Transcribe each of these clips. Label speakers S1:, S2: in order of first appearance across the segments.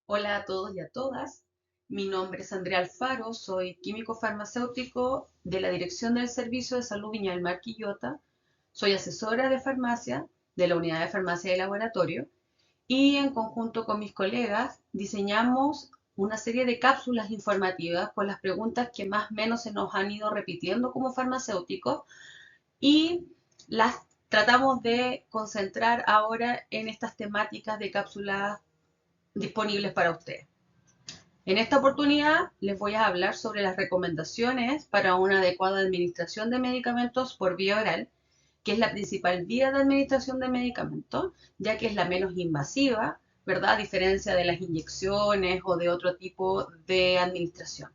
S1: Hola a todos y a todas. Mi nombre es Andrea Alfaro, soy químico farmacéutico de la Dirección del Servicio de Salud Viña del Mar Quillota. Soy asesora de farmacia de la Unidad de Farmacia y Laboratorio y en conjunto con mis colegas diseñamos una serie de cápsulas informativas con las preguntas que más o menos se nos han ido repitiendo como farmacéuticos y las tratamos de concentrar ahora en estas temáticas de cápsulas disponibles para ustedes. En esta oportunidad les voy a hablar sobre las recomendaciones para una adecuada administración de medicamentos por vía oral, que es la principal vía de administración de medicamentos, ya que es la menos invasiva, ¿verdad? A diferencia de las inyecciones o de otro tipo de administración.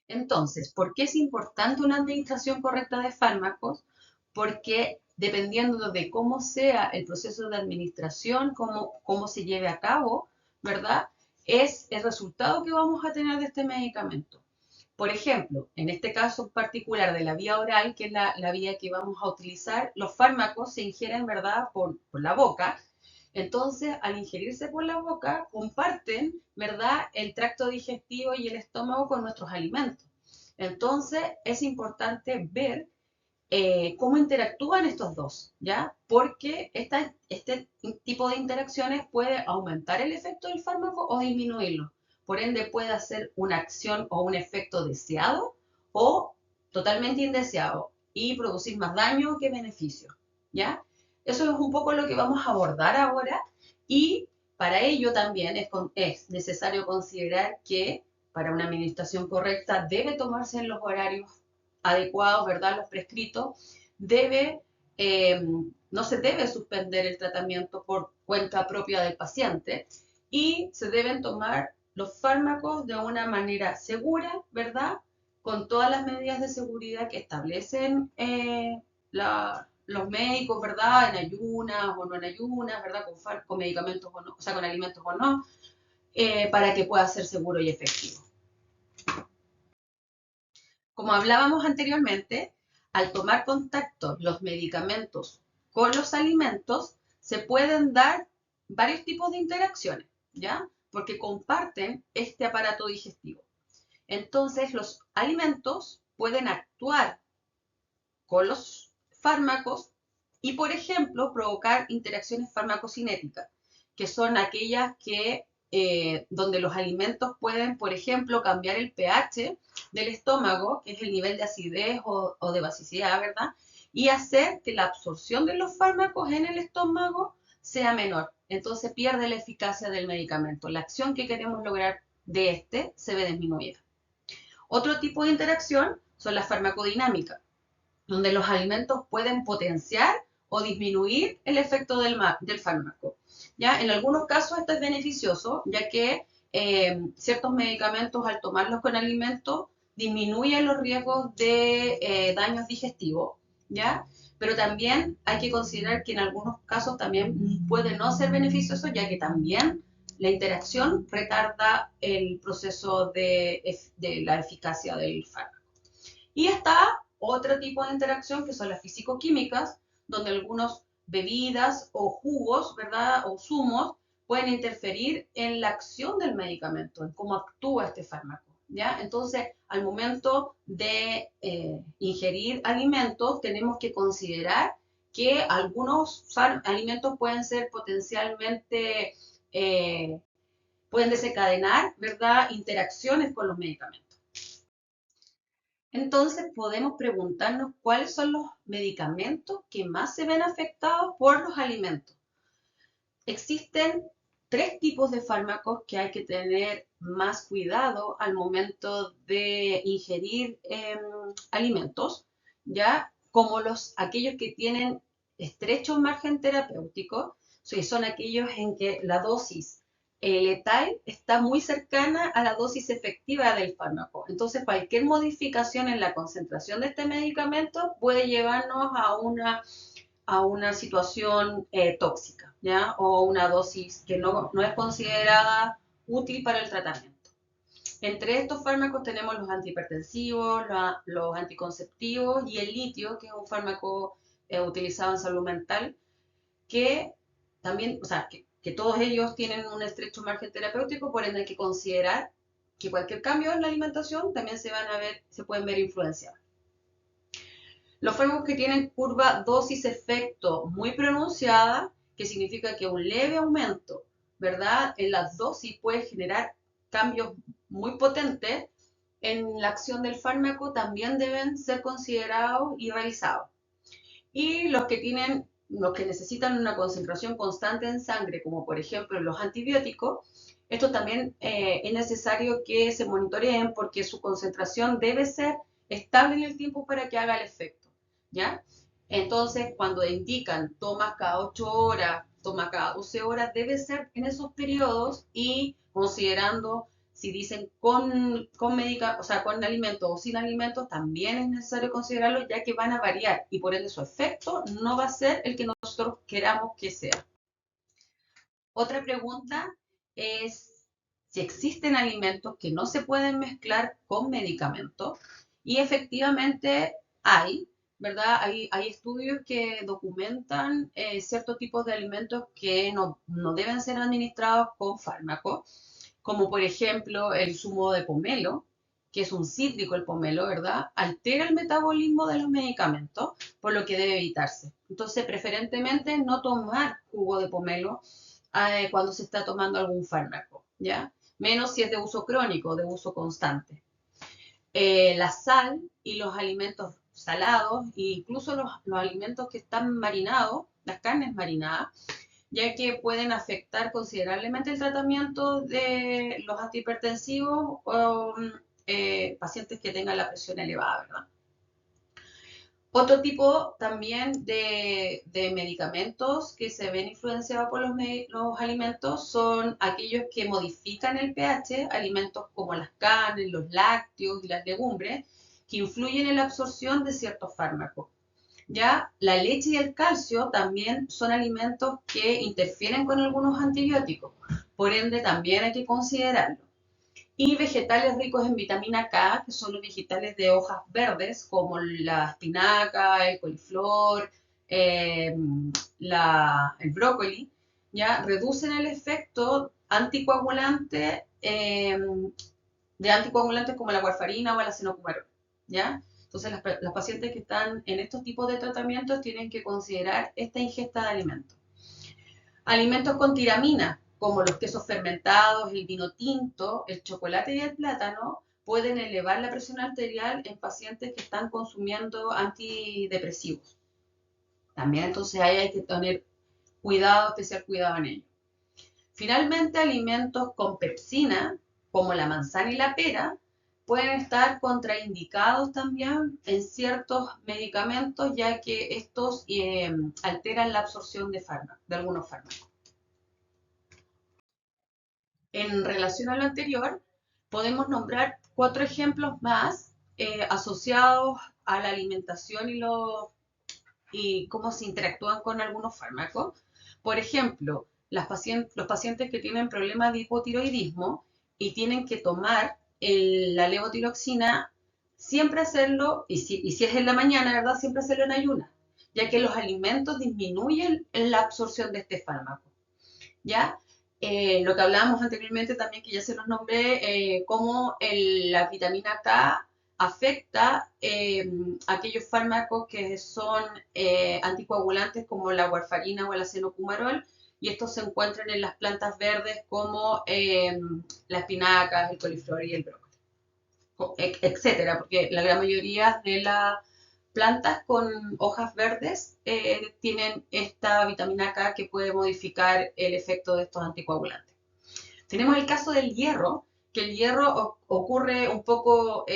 S1: Entonces, ¿por qué es importante una administración correcta de fármacos? Porque dependiendo de cómo sea el proceso de administración, cómo se lleve a cabo, ¿verdad? Es el resultado que vamos a tener de este medicamento. Por ejemplo, en este caso particular de la vía oral, que es la vía que vamos a utilizar, los fármacos se ingieren, ¿verdad?, por la boca. Entonces, al ingerirse por la boca, comparten, ¿verdad?, el tracto digestivo y el estómago con nuestros alimentos. Entonces, es importante ver cómo interactúan estos dos, ¿ya? Porque este tipo de interacciones puede aumentar el efecto del fármaco o disminuirlo. Por ende, puede hacer una acción o un efecto deseado o totalmente indeseado y producir más daño que beneficio, ¿ya? Eso es un poco lo que vamos a abordar ahora y para ello también es necesario considerar que para una administración correcta debe tomarse en los horarios adecuados, ¿verdad? Los prescritos, debe, eh, no se debe suspender el tratamiento por cuenta propia del paciente y se deben tomar los fármacos de una manera segura, ¿verdad? Con todas las medidas de seguridad que establecen los médicos, ¿verdad? En ayunas o no en ayunas, ¿verdad? Con medicamentos o no, o sea, con alimentos o no, para que pueda ser seguro y efectivo. Como hablábamos anteriormente, al tomar contacto los medicamentos con los alimentos, se pueden dar varios tipos de interacciones, ¿ya? Porque comparten este aparato digestivo. Entonces, los alimentos pueden actuar con los fármacos y, por ejemplo, provocar interacciones farmacocinéticas, que son aquellas donde los alimentos pueden, por ejemplo, cambiar el pH del estómago, que es el nivel de acidez o de basicidad, ¿verdad? Y hacer que la absorción de los fármacos en el estómago sea menor. Entonces pierde la eficacia del medicamento. La acción que queremos lograr de este se ve disminuida. Otro tipo de interacción son las farmacodinámicas, donde los alimentos pueden potenciar o disminuir el efecto del fármaco. ¿Ya? En algunos casos esto es beneficioso, ya que ciertos medicamentos al tomarlos con alimentos disminuyen los riesgos de daños digestivos, ¿ya? Pero también hay que considerar que en algunos casos también puede no ser beneficioso, ya que también la interacción retarda el proceso de la eficacia del fármaco. Y está otro tipo de interacción que son las físico-químicas, donde algunas bebidas o jugos, ¿verdad? O zumos pueden interferir en la acción del medicamento, en cómo actúa este fármaco, ¿ya? Entonces, al momento de ingerir alimentos, tenemos que considerar que algunos alimentos pueden ser potencialmente, pueden desencadenar, ¿verdad? Interacciones con los medicamentos. Entonces podemos preguntarnos cuáles son los medicamentos que más se ven afectados por los alimentos. Existen tres tipos de fármacos que hay que tener más cuidado al momento de ingerir alimentos, ¿ya? Como aquellos que tienen estrecho margen terapéutico, son aquellos en que la dosis letal está muy cercana a la dosis efectiva del fármaco. Entonces, cualquier modificación en la concentración de este medicamento puede llevarnos a una situación tóxica, ¿ya? O una dosis que no es considerada útil para el tratamiento. Entre estos fármacos tenemos los antihipertensivos, los anticonceptivos y el litio, que es un fármaco utilizado en salud mental, que también, o sea, que que todos ellos tienen un estrecho margen terapéutico, por ende hay que considerar que cualquier cambio en la alimentación también se pueden ver influenciados. Los fármacos que tienen curva dosis-efecto muy pronunciada, que significa que un leve aumento, ¿verdad?, en las dosis puede generar cambios muy potentes en la acción del fármaco, también deben ser considerados y revisados. Y los que necesitan una concentración constante en sangre, como por ejemplo los antibióticos, esto también es necesario que se monitoreen porque su concentración debe ser estable en el tiempo para que haga el efecto, ¿ya? Entonces, cuando indican toma cada 8 horas, toma cada 12 horas, debe ser en esos periodos y considerando si dicen o sea, con alimentos o sin alimentos, también es necesario considerarlo ya que van a variar y por ende su efecto no va a ser el que nosotros queramos que sea. Otra pregunta es si existen alimentos que no se pueden mezclar con medicamentos y efectivamente hay, ¿verdad? Hay estudios que documentan ciertos tipos de alimentos que no deben ser administrados con fármacos, como por ejemplo el zumo de pomelo, que es un cítrico el pomelo, ¿verdad? Altera el metabolismo de los medicamentos, por lo que debe evitarse. Entonces, preferentemente no tomar jugo de pomelo cuando se está tomando algún fármaco, ¿ya? Menos si es de uso crónico, de uso constante. La sal y los alimentos salados, e incluso los alimentos que están marinados, las carnes marinadas, ya que pueden afectar considerablemente el tratamiento de los antihipertensivos o pacientes que tengan la presión elevada, ¿verdad? Otro tipo también de medicamentos que se ven influenciados por los alimentos son aquellos que modifican el pH, alimentos como las carnes, los lácteos y las legumbres, que influyen en la absorción de ciertos fármacos. Ya la leche y el calcio también son alimentos que interfieren con algunos antibióticos, por ende también hay que considerarlo. Y vegetales ricos en vitamina K, que son los vegetales de hojas verdes, como la espinaca, el coliflor, eh, el brócoli, ¿ya? Reducen el efecto anticoagulante de anticoagulantes como la warfarina o la cenocumarol, ¿ya? Entonces, las pacientes que están en estos tipos de tratamientos tienen que considerar esta ingesta de alimentos. Alimentos con tiramina, como los quesos fermentados, el vino tinto, el chocolate y el plátano, pueden elevar la presión arterial en pacientes que están consumiendo antidepresivos. También entonces ahí hay que tener cuidado, especial cuidado en ello. Finalmente, alimentos con pepsina, como la manzana y la pera, pueden estar contraindicados también en ciertos medicamentos, ya que estos alteran la absorción de algunos fármacos. En relación a lo anterior, podemos nombrar 4 ejemplos más asociados a la alimentación y cómo se interactúan con algunos fármacos. Por ejemplo, los pacientes que tienen problemas de hipotiroidismo y tienen que tomar la levotiroxina, siempre hacerlo, y si es en la mañana, ¿verdad? Siempre hacerlo en ayunas, ya que los alimentos disminuyen la absorción de este fármaco, ¿ya? Lo que hablábamos anteriormente también, que ya se los nombré, cómo la vitamina K afecta aquellos fármacos que son anticoagulantes como la warfarina o la cenocumarol, y estos se encuentran en las plantas verdes como la espinaca, el coliflor y el brócoli, etcétera, porque la gran mayoría de las plantas con hojas verdes tienen esta vitamina K que puede modificar el efecto de estos anticoagulantes. Tenemos el caso del hierro, que el hierro ocurre un poco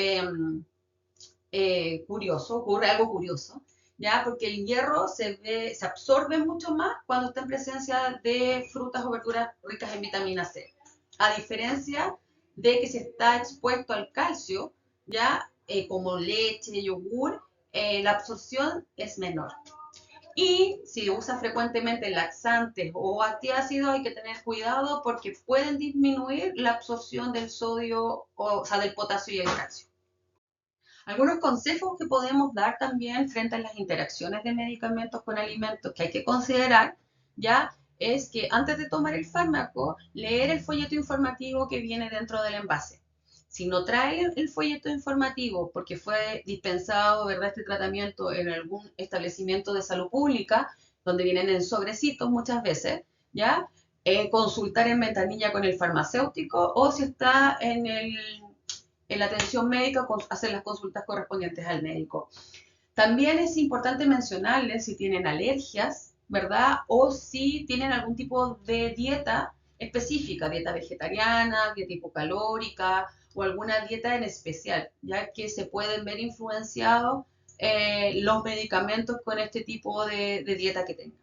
S1: ocurre algo curioso, ¿ya? Porque el hierro se absorbe mucho más cuando está en presencia de frutas o verduras ricas en vitamina C, a diferencia de que si está expuesto al calcio, ¿ya? Como leche, yogur, la absorción es menor. Y si usa frecuentemente laxantes o antiácidos, hay que tener cuidado porque pueden disminuir la absorción del sodio, o sea, del potasio y el calcio. Algunos consejos que podemos dar también frente a las interacciones de medicamentos con alimentos que hay que considerar, ¿ya? es que antes de tomar el fármaco, leer el folleto informativo que viene dentro del envase. Si no trae el folleto informativo porque fue dispensado, ¿verdad?, este tratamiento en algún establecimiento de salud pública, donde vienen en sobrecitos muchas veces, ¿ya? Consultar en ventanilla con el farmacéutico o si está en la atención médica, hacer las consultas correspondientes al médico. También es importante mencionarles si tienen alergias, ¿verdad? O si tienen algún tipo de dieta específica, dieta vegetariana, dieta hipocalórica o alguna dieta en especial, ya que se pueden ver influenciados los medicamentos con este tipo de dieta que tengan.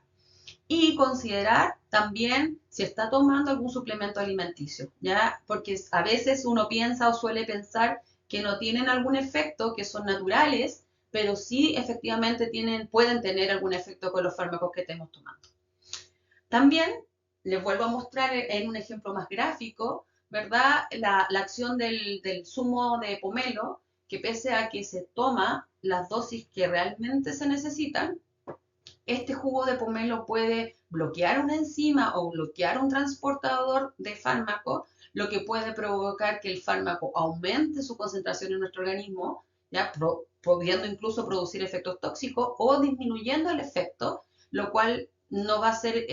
S1: Y considerar también si está tomando algún suplemento alimenticio, ¿ya? Porque a veces uno piensa o suele pensar que no tienen algún efecto, que son naturales, pero sí efectivamente pueden tener algún efecto con los fármacos que estemos tomando. También les vuelvo a mostrar en un ejemplo más gráfico, ¿verdad? La acción del zumo de pomelo, que pese a que se toma las dosis que realmente se necesitan, este jugo de pomelo puede bloquear una enzima o bloquear un transportador de fármaco, lo que puede provocar que el fármaco aumente su concentración en nuestro organismo, ¿ya? Pudiendo incluso producir efectos tóxicos o disminuyendo el efecto, lo cual no va a ser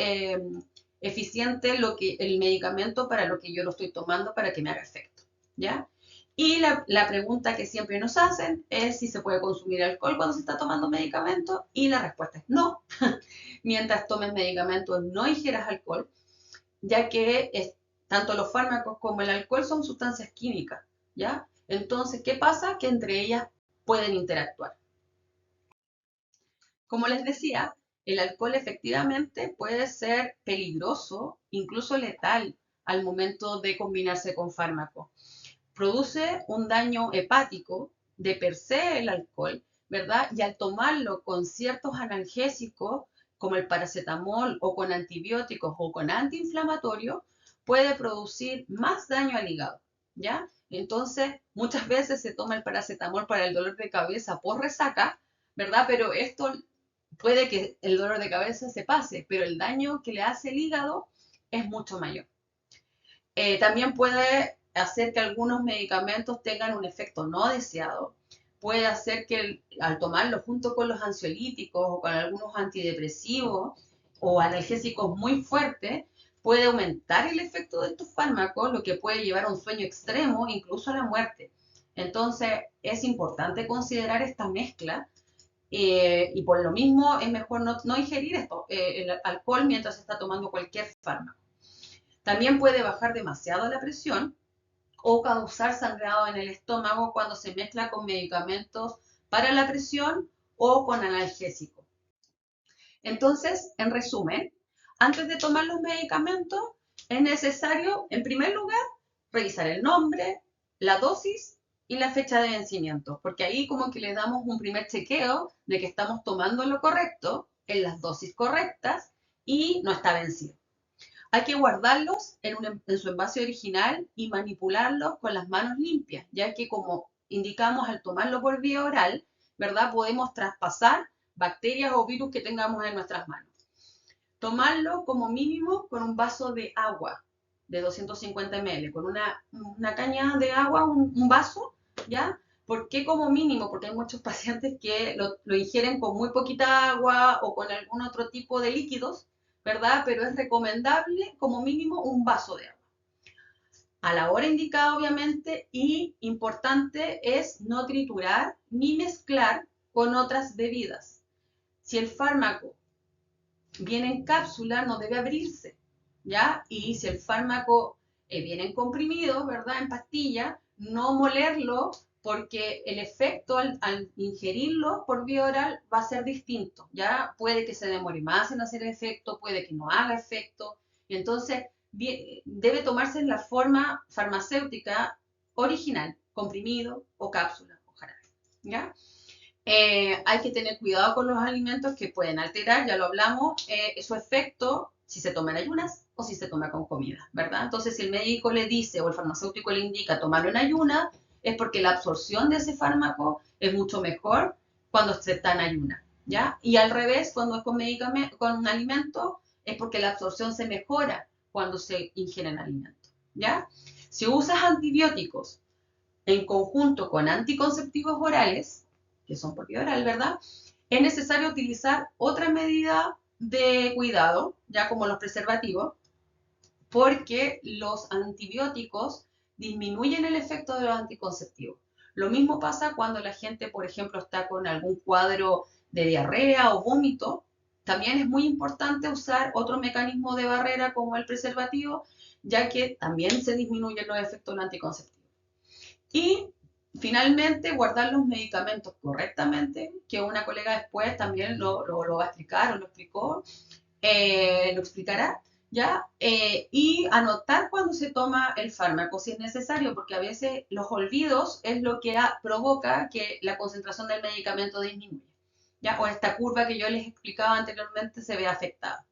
S1: eficiente el medicamento para lo que yo lo estoy tomando para que me haga efecto, ¿ya? Y la pregunta que siempre nos hacen es si se puede consumir alcohol cuando se está tomando medicamento, y la respuesta es no. Mientras tomes medicamentos, no ingieras alcohol, ya que tanto los fármacos como el alcohol son sustancias químicas, ¿ya? Entonces, ¿qué pasa? Que entre ellas pueden interactuar. Como les decía, el alcohol efectivamente puede ser peligroso, incluso letal, al momento de combinarse con fármacos. Produce un daño hepático de per se el alcohol, ¿verdad? Y al tomarlo con ciertos analgésicos, como el paracetamol o con antibióticos o con antiinflamatorios, puede producir más daño al hígado, ¿ya? Entonces, muchas veces se toma el paracetamol para el dolor de cabeza por resaca, ¿verdad? Pero esto puede que el dolor de cabeza se pase, pero el daño que le hace el hígado es mucho mayor. También puede hacer que algunos medicamentos tengan un efecto no deseado. Puede hacer que al tomarlo junto con los ansiolíticos o con algunos antidepresivos o analgésicos muy fuertes, puede aumentar el efecto de estos fármacos, lo que puede llevar a un sueño extremo, incluso a la muerte. Entonces, es importante considerar esta mezcla y por lo mismo es mejor no ingerir el alcohol mientras se está tomando cualquier fármaco. También puede bajar demasiado la presión o causar sangrado en el estómago cuando se mezcla con medicamentos para la presión o con analgésicos. Entonces, en resumen, antes de tomar los medicamentos, es necesario, en primer lugar, revisar el nombre, la dosis y la fecha de vencimiento, porque ahí como que le damos un primer chequeo de que estamos tomando lo correcto, en las dosis correctas y no está vencido. Hay que guardarlos en su envase original y manipularlos con las manos limpias, ya que como indicamos al tomarlo por vía oral, ¿verdad? Podemos traspasar bacterias o virus que tengamos en nuestras manos. Tomarlo como mínimo con un vaso de agua de 250 ml, con una caña de agua, un vaso, ¿ya? ¿Por qué como mínimo? Porque hay muchos pacientes que lo ingieren con muy poquita agua o con algún otro tipo de líquidos, ¿verdad? Pero es recomendable como mínimo un vaso de agua. A la hora indicada, obviamente, y importante es no triturar ni mezclar con otras bebidas. Si el fármaco viene en cápsula, no debe abrirse, ¿ya? Y si el fármaco viene en comprimido, ¿verdad? En pastilla, no molerlo porque el efecto al ingerirlo por vía oral va a ser distinto, ¿ya? Puede que se demore más en hacer efecto, puede que no haga efecto, y entonces debe tomarse en la forma farmacéutica original, comprimido o cápsula o jarabe, ¿ya? Hay que tener cuidado con los alimentos que pueden alterar, ya lo hablamos, su efecto si se toma en ayunas o si se toma con comida, ¿verdad? Entonces, si el médico le dice o el farmacéutico le indica tomarlo en ayunas, es porque la absorción de ese fármaco es mucho mejor cuando se está en ayunas, ¿ya? Y al revés, cuando es con alimentos, es porque la absorción se mejora cuando se ingieren alimentos, ¿ya? Si usas antibióticos en conjunto con anticonceptivos orales, que son por vía oral, ¿verdad? Es necesario utilizar otra medida de cuidado, ya como los preservativos, porque los antibióticos disminuyen el efecto de los anticonceptivos. Lo mismo pasa cuando la gente, por ejemplo, está con algún cuadro de diarrea o vómito. También es muy importante usar otro mecanismo de barrera como el preservativo, ya que también se disminuyen los efectos del anticonceptivo. Y finalmente, guardar los medicamentos correctamente, que una colega después también lo va a explicar o lo explicó, lo explicará, ¿ya? Y anotar cuando se toma el fármaco, si es necesario, porque a veces los olvidos es lo que provoca que la concentración del medicamento disminuya, ¿ya? O esta curva que yo les explicaba anteriormente se ve afectada.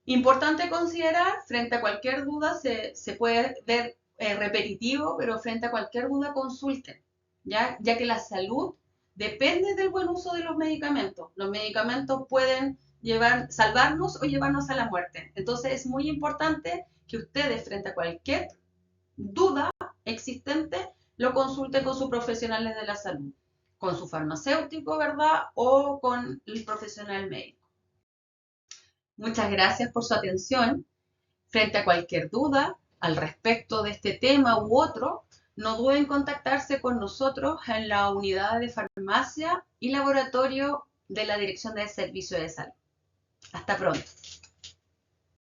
S1: Importante considerar, frente a cualquier duda, se puede ver repetitivo, pero frente a cualquier duda consulten, ya que la salud depende del buen uso de los medicamentos. Los medicamentos pueden salvarnos o llevarnos a la muerte. Entonces es muy importante que ustedes, frente a cualquier duda existente, lo consulten con sus profesionales de la salud, con su farmacéutico, ¿verdad? O con el profesional médico. Muchas gracias por su atención. Frente a cualquier duda al respecto de este tema u otro, no duden en contactarse con nosotros en la unidad de farmacia y laboratorio de la Dirección de Servicio de Salud. Hasta pronto.